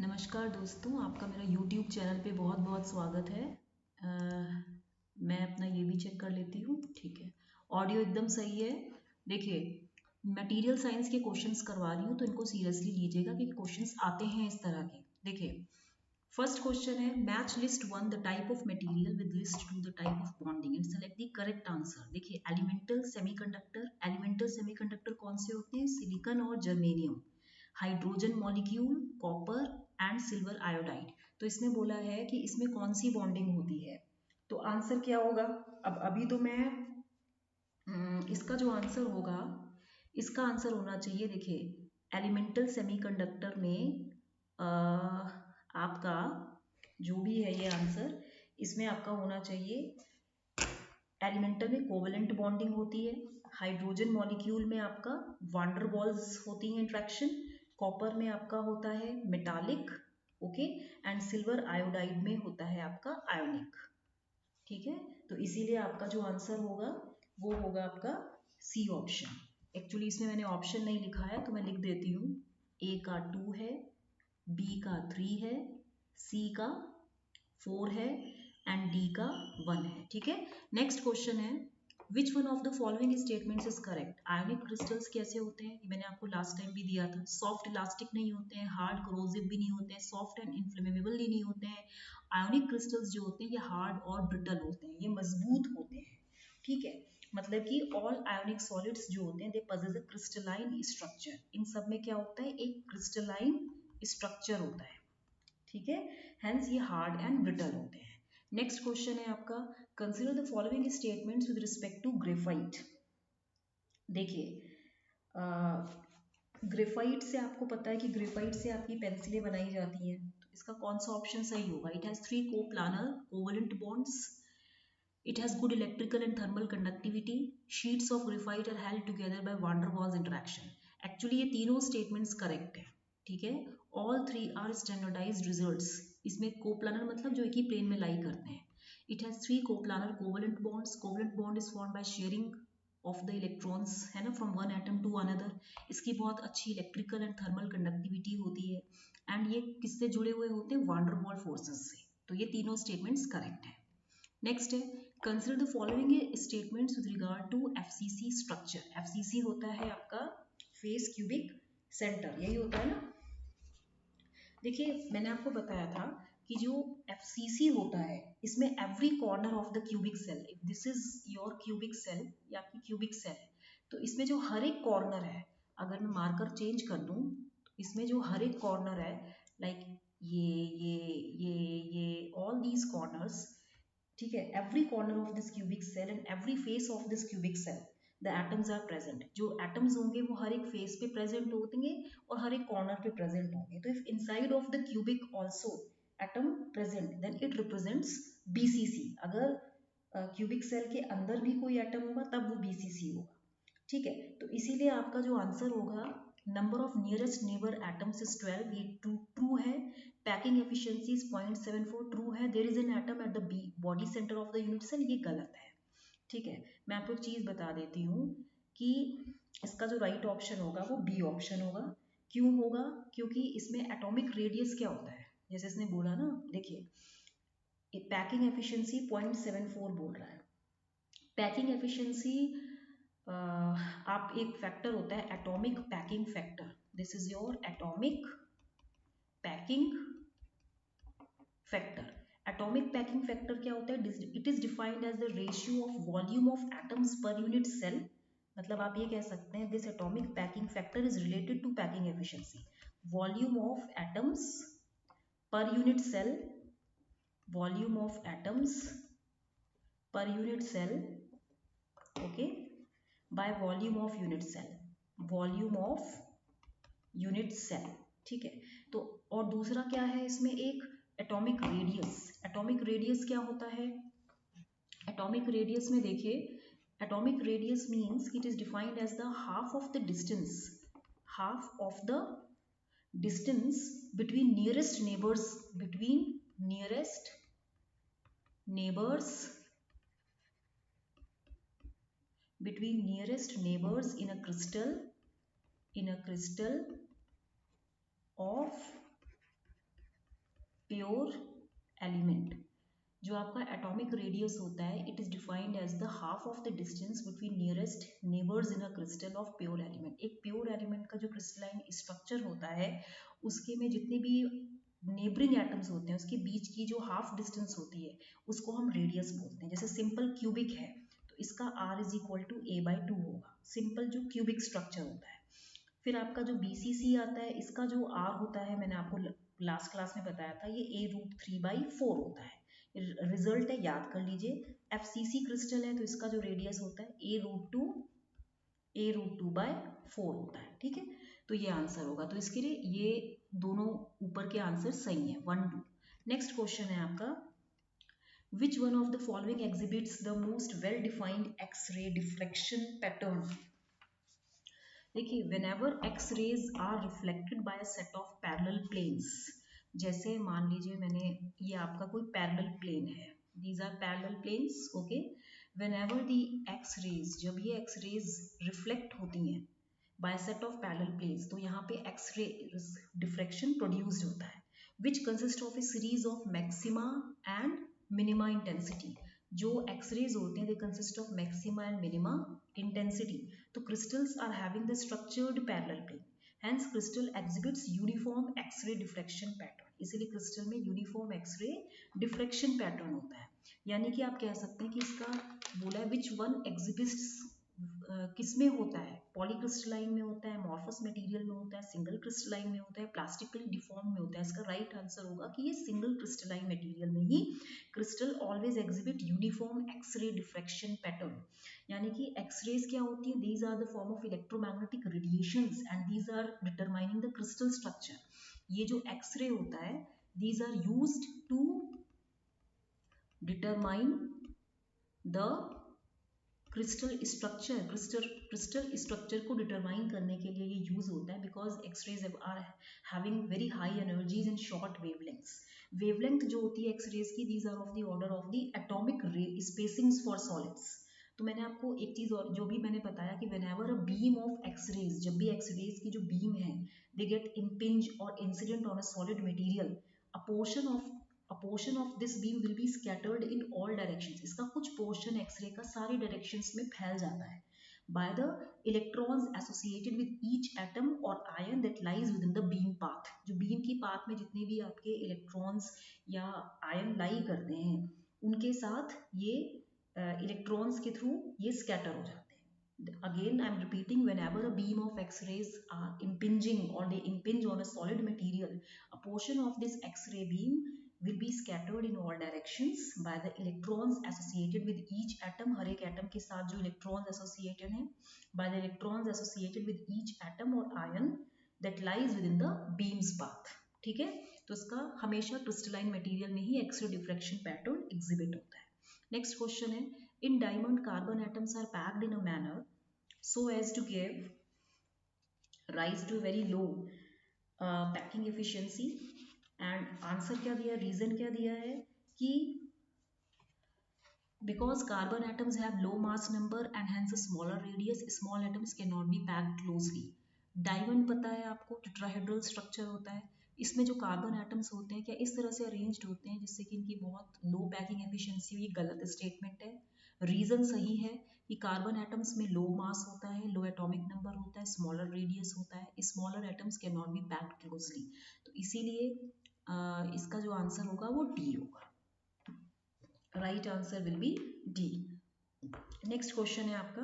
नमस्कार दोस्तों, आपका मेरा YouTube चैनल पे बहुत बहुत स्वागत है। मैं अपना ये भी चेक कर लेती हूँ। ठीक है, ऑडियो एकदम सही है। देखिए, मटेरियल साइंस के क्वेश्चंस करवा रही हूँ तो इनको सीरियसली लीजिएगा क्योंकि क्वेश्चंस आते हैं इस तरह के। देखिए, फर्स्ट क्वेश्चन है match list one the type of material with list two the type of bonding and select the correct answer. देखिए, एलिमेंटल सेमीकंडक्टर कौन से होते हैं? सिलिकॉन और germanium, hydrogen molecule, copper and silver iodide. तो इसने बोला है कि इसमें कौन सी बॉन्डिंग होती है, तो आंसर क्या होगा? अब अभी तो मैं इसका जो आंसर होगा, इसका आंसर होना चाहिए। देखिए, एलिमेंटल सेमीकंडक्टर में आपका जो भी है ये आंसर, इसमें आपका होना चाहिए एलिमेंटल में कोवेलेंट बॉन्डिंग होती है, हाइड्रोजन मॉलिक्यूल में आपका वांडर वॉल्स होती हैं इंट्रैक्शन, कॉपर में आपका होता है metallic, okay, and silver iodide में होता है आपका आयोनिक। ठीक है, तो इसीलिए आपका जो आंसर होगा वो होगा आपका सी ऑप्शन। एक्चुअली इसमें मैंने ऑप्शन नहीं लिखा है तो मैं लिख देती हूँ। ए का 2 है, बी का 3 है, सी का 4 है एंड डी का 1 है। ठीक है, नेक्स्ट क्वेश्चन है विच one of the following statements is correct. Ionic crystals कैसे होते हैं? ये मैंने आपको लास्ट टाइम भी दिया था। सॉफ्ट इलास्टिक नहीं होते हैं, हार्ड करोजिव भी नहीं होते हैं, सॉफ्ट एंड इन्फ्लेमेबल भी नहीं होते हैं। आयोनिक क्रिस्टल्स जो होते हैं ये हार्ड और ब्रिटल होते हैं, ये मजबूत होते हैं। ठीक है, मतलब कि ऑल आयोनिक सॉलिड्स जो होते हैं they possess a crystalline structure. इन सब में क्या होता है? एक क्रिस्टलाइन स्ट्रक्चर होता है। ठीक है, हेंस ये हार्ड एंड ब्रिटल होते हैं। नेक्स्ट क्वेश्चन है आपका consider the following statements with respect to graphite. देखिए, ग्रेफाइट से आपको पता है कि ग्रेफाइट से आपकी पेंसिलें बनाई जाती हैं, तो इसका कौन सा ऑप्शन सही होगा? It has 3 coplanar covalent bonds, it has good electrical and thermal conductivity, sheets of graphite are held together by van der Waals interaction। Actually ये तीनों स्टेटमेंट्स करेक्ट है। ठीक है, ऑल 3 आर स्टैंडर्डाइज्ड रिजल्ट्स। इसमें coplanar मतलब जो एक ही प्लेन में लाई करते हैं। It has 3 coplanar covalent bonds. Covalent bond is formed by sharing of the electrons, है ना, from one atom to another. इसकी बहुत अच्छी इलेक्ट्रिकल एंड थर्मल कंडक्टिविटी होती है एंड ये किससे जुड़े हुए होते हैं? वान der Waals फोर्सेस से। तो ये तीनों स्टेटमेंट्स करेक्ट है। नेक्स्ट है consider the following statements with regard to FCC structure. FCC होता है आपका फेस क्यूबिक सेंटर, यही होता है ना। देखिए, मैंने आपको बताया था कि जो एफसीसी होता है इसमें every corner of the cubic cell, if this is your cubic cell या आपकी क्यूबिक सेल है, तो इसमें जो हर एक कॉर्नर है, अगर मैं मार्कर चेंज कर दूं तो इसमें जो हर एक कॉर्नर है, लाइक ये ऑल दीज कॉर्नर्स, ठीक है, every corner of this cubic cell and every face of this cubic cell the atoms are present. जो एटम्स होंगे वो हर एक फेस पे प्रेजेंट होंगे और हर एक कॉर्नर पे प्रेजेंट होंगे। तो if inside of the cubic also atom present then it represents BCC. अगर क्यूबिक सेल के अंदर भी कोई एटम होगा तब वो बीसीसी होगा। ठीक है, तो इसीलिए आपका जो आंसर होगा number of nearest neighbour atoms is 12, ये ट्रू है। पैकिंग एफिशिएंसी इज 0.74, ट्रू है। There is an atom at the B body centre of the unit cell, ये गलत है। ठीक है, मैं आपको एक चीज बता देती हूँ कि इसका जो राइट ऑप्शन होगा वो बी ऑप्शन होगा। क्यों होगा? क्योंकि इसमें एटॉमिक रेडियस क्या होता है, जैसे इसने बोला ना, देखिए पैकिंग एफिशिएंसी 0.74 बोल रहा है। पैकिंग एफिशिएंसी आप एक फैक्टर होता है atomic packing factor, this is your atomic packing factor. Atomic packing factor क्या होता है? It is defined as the ratio of volume of atoms per unit cell. मतलब आप ये कह सकते हैं this atomic packing factor is related to packing efficiency. Volume of atoms per unit cell, volume of atoms per unit cell, okay, by volume of unit cell, volume of unit cell. ठीक है, तो और दूसरा क्या है इसमें? एक atomic radius. Atomic radius क्या होता है? एटॉमिक रेडियस में देखिए, atomic radius means it is defined as the half of the distance, half of the distance between nearest neighbours, between nearest neighbours, between nearest neighbors in a crystal of pure element, जो आपका atomic radius होता है, it is defined as the half of the distance between nearest neighbours in a crystal of pure element. एक pure element का जो crystalline structure होता है उसके में जितने भी नेबरिंग एटम्स होते हैं उसके बीच की जो हाफ डिस्टेंस होती है उसको हम रेडियस बोलते हैं। जैसे सिंपल क्यूबिक है तो इसका r is equal to a/2 होगा, सिंपल जो क्यूबिक स्ट्रक्चर होता है। फिर आपका जो BCC आता है इसका जो r होता है, मैंने आपको लास्ट क्लास में बताया था, ये a√3/4 होता है। रिजल्ट है, याद कर लीजिए। FCC क्रिस्टल है तो इसका जो रेडियस होता है a√2/4 होता है। ठीक है, तो ये आंसर होगा। तो इसके लिए ये दोनों ऊपर के आंसर सही है, 1 2। नेक्स्ट क्वेश्चन है आपका, which one of the following exhibits the most well defined X ray diffraction pattern. देखिए, whenever x-rays are reflected by a set of parallel planes, जैसे मान लीजिए मैंने ये आपका कोई पैरेलल प्लेन है, these are parallel planes, okay, whenever the x-rays, जब ये x-rays रिफ्लेक्ट होती हैं by a set of parallel planes, तो यहाँ पे x-ray diffraction produced होता है, which consist of a series of maxima and minima intensity। जो x-rays होते हैं they consist of maxima and minima intensity। तो crystals are having the structured parallel plane, hence crystal exhibits uniform x-ray diffraction pattern। इसीलिए crystal में uniform X-ray diffraction pattern होता है। यानी कि आप कह सकते हैं कि इसका बोला है विच वन एग्जिबिट्स, किस में होता है, पॉलीक्रिस्टलाइन में होता है, मॉर्फस मटेरियल में होता है, सिंगल क्रिस्टलाइन में होता है, प्लास्टिकली डिफॉर्म में होता है। इसका राइट आंसर होगा कि ये सिंगल क्रिस्टलाइन मटेरियल में ही crystal always exhibit uniform X-ray diffraction pattern. यानी कि एक्स-रेज क्या होती है, these are the form of electromagnetic radiations and these are determining the crystal structure. ये जो एक्स-रे होता है these are used to determine the crystal structure को डिटरमाइन करने के लिए ये यूज होता है, because X-rays are having very high energies in short wavelengths. Wavelength जो होती है एक्सरेज की, these are of the order of the atomic spacings for solids. तो मैंने आपको एक चीज और जो भी मैंने बताया कि whenever a beam of X rays, जब भी एक्सरेज की जो बीम है दे गेट इम्पिंज और incident on a solid material, a portion of this beam will be scattered in all directions। इसका कुछ पोर्शन एक्सरे का सारी डायरेक्शंस में फैल जाता है by the electrons associated with each atom or ion that lies within the beam path। जो beam की पाथ में जितने भी आपके इलेक्ट्रॉन्स या आयन लाई करते हैं उनके साथ ये इलेक्ट्रॉन्स के थ्रू ये स्कैटर हो जाते हैं। Again I am repeating, whenever a beam of x-rays are impinging or they impinge on a solid material, a portion of this x-ray beam will be scattered in all directions by the electrons associated with each atom। हर एक atom के साथ जो electrons associated हैं, by the electrons associated with each atom or ion that lies within the beam's path। ठीक है, तो इसका हमेशा क्रिस्टलाइन मटेरियल में ही एक्स-रे डिफ्रेक्शन पैटर्न एग्जिबिट होता है। नेक्स्ट क्वेश्चन है, in diamond carbon atoms are packed in a manner so as to give rise to very low packing efficiency। And answer क्या दिया, रीजन क्या दिया है कि because carbon atoms have low mass number and hence a smaller radius, small atoms cannot be packed closely। Diamond पता है आपको tetrahedral structure होता है, इसमें जो कार्बन एटम्स होते हैं क्या इस तरह से अरेंज्ड होते हैं जिससे कि इनकी बहुत लो पैकिंग एफिशिएंसी हुई, गलत स्टेटमेंट है। रीजन सही है कि कार्बन एटम्स में लो मास होता है, लो एटॉमिक नंबर होता है, स्मॉलर रेडियस होता है, smaller atoms can not be packed closely. तो इसीलिए इसका जो आंसर होगा वो डी होगा, right answer will be D. Next question है आपका,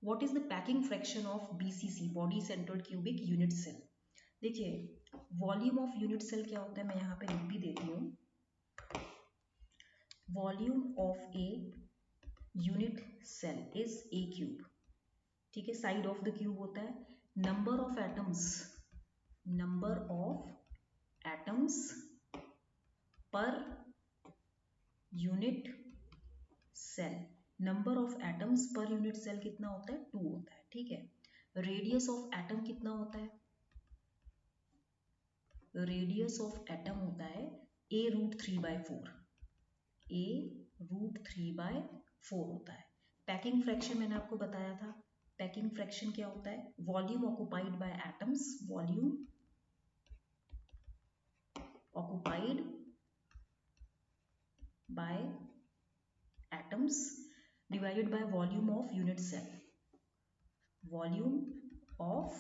what is the packing fraction of BCC, body centred cubic unit cell. देखिए, वॉल्यूम ऑफ यूनिट सेल क्या होता है, मैं यहाँ पे लिख भी देती हूँ। Volume of a unit cell is a cube. ठीक है, साइड ऑफ द क्यूब होता है। Number of atoms per unit cell, number of atoms per unit cell कितना होता है, 2 होता है। ठीक है, रेडियस ऑफ एटम कितना होता है, रेडियस ऑफ एटम होता है a√3/4, a√3/4 होता है। पैकिंग फ्रैक्शन मैंने आपको बताया था, पैकिंग फ्रैक्शन क्या होता है, volume occupied by atoms, volume occupied by atoms divided by volume of unit cell, volume of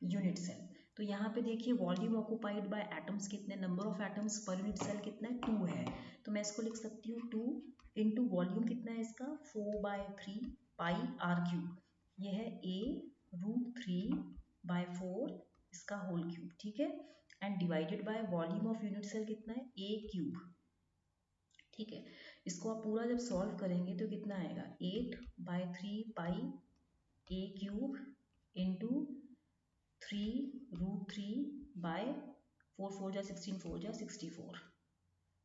unit cell. तो यहाँ पे देखिए वॉल्यूम ऑक्यूपाइड बाय एटम्स कितने, number of atoms per unit cell कितना है, 2 है। तो मैं इसको लिख सकती हूँ 2 इंटू वॉल्यूम कितना है इसका 4/3 पाई आर क्यूब, ये है a√3/4 इसका होल क्यूब, ठीक है। And divided by volume of unit cell कितना है a³, ठीक है। इसको आप पूरा जब सॉल्व करेंगे तो कितना आएगा 8/3 पाई a³ इंटू 3√3/4 4 जा 16 4 जा 64,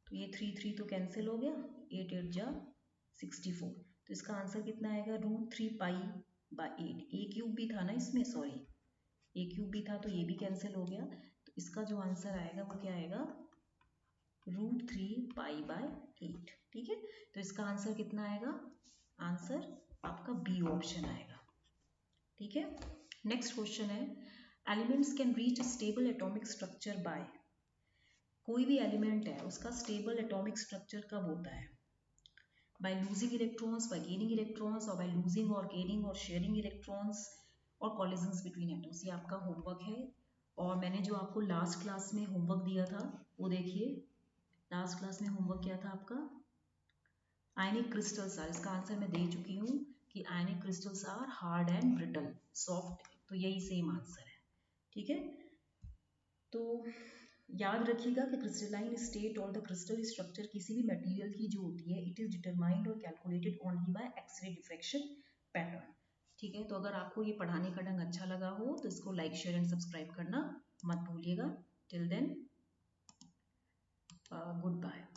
तो ये 3 तो कैंसिल हो गया, 8 8 जा 64, तो इसका आंसर कितना आएगा √3 पाई/8, a³ भी था ना इसमें, सॉरी a³ भी था तो ये भी कैंसिल हो गया, तो इसका जो आंसर आएगा वो क्या आएगा √3 पाई/8, ठीक है। तो इसका आंसर कितना आएगा, आंसर आपका बी ऑप्शन आएगा, ठीक है। नेक्स्ट क्वेश्चन है elements can reach stable atomic structure bye, कोई भी एलिमेंट है उसका स्टेबल एटॉमिक स्ट्रक्चर कब होता है, by losing electrons, bye gaining electrons, और बाय लूजिंग और गेनिंग और शेयरिंग इलेक्ट्रॉन्स और कॉलिजन्स बिटवीन एटम्स। ये आपका होमवर्क है और मैंने जो आपको लास्ट क्लास में होमवर्क दिया था वो देखिए, लास्ट क्लास में होमवर्क क्या था आपका, आयनिक क्रिस्टल्स आर, इसका आंसर मैं दे चुकी हूँ कि ionic crystals are hard and brittle, soft, तो यही सेम आंसर है, ठीक है। तो याद रखिएगा कि क्रिस्टलाइन स्टेट और द क्रिस्टल स्ट्रक्चर किसी भी मटेरियल की जो होती है इट इज डिटरमाइंड और calculated only by X ray diffraction pattern, ठीक है। तो अगर आपको ये पढ़ाने का ढंग अच्छा लगा हो तो इसको लाइक शेयर एंड सब्सक्राइब करना मत भूलिएगा। Till then good bye.